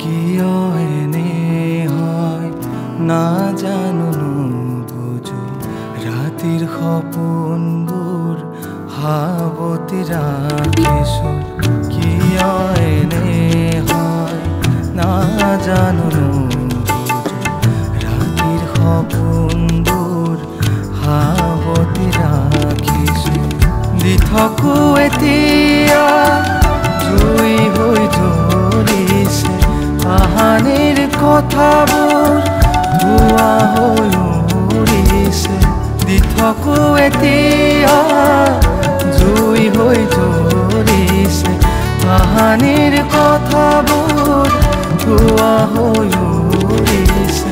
কিয় এনে হয় নাজানো নুবুজো ৰাতিৰ সপোনবোৰ হাবতি ৰাখিছো কিয় এনে হয় নাজানো নুবুজো ৰাতিৰ সপোনবোৰ হাবতি ৰাখিছো দি থাকো এতিয়া জুই হৈ ধৰিছে কাহানিৰ কথাবোৰ ধোৱা হৈ উৰিছে দি থাকো এতিয়া জুই হৈ ধৰিছে কাহানিৰ কথাবোৰ ধোৱা হৈ উৰিছে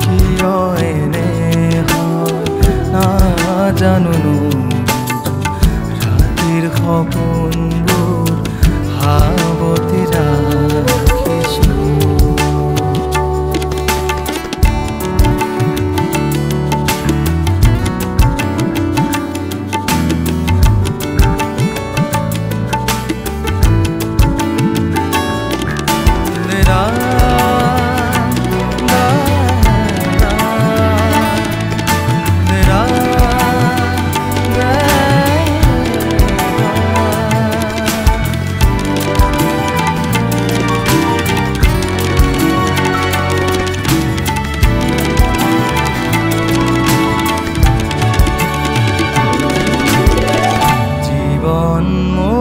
কিয় এনে হয় নাজানো ৰাতিৰ সপোনবোৰ হাবতি ৰাখিছো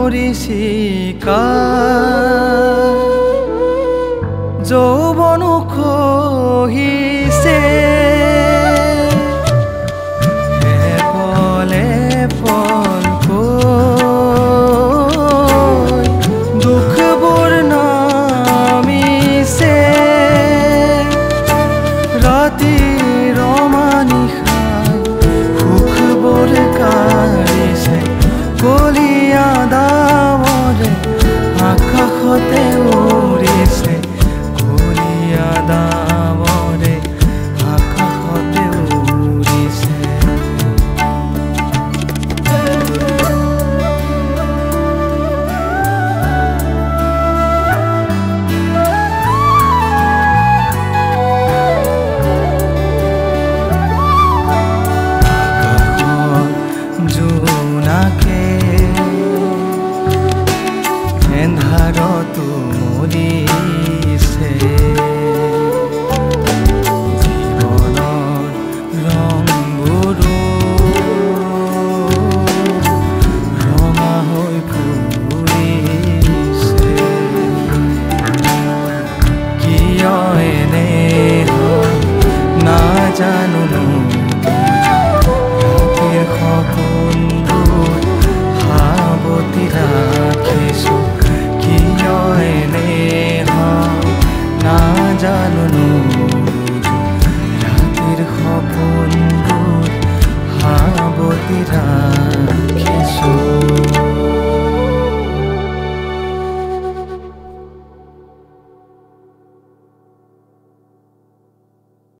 মৰিচিকা যৌবন খহিছে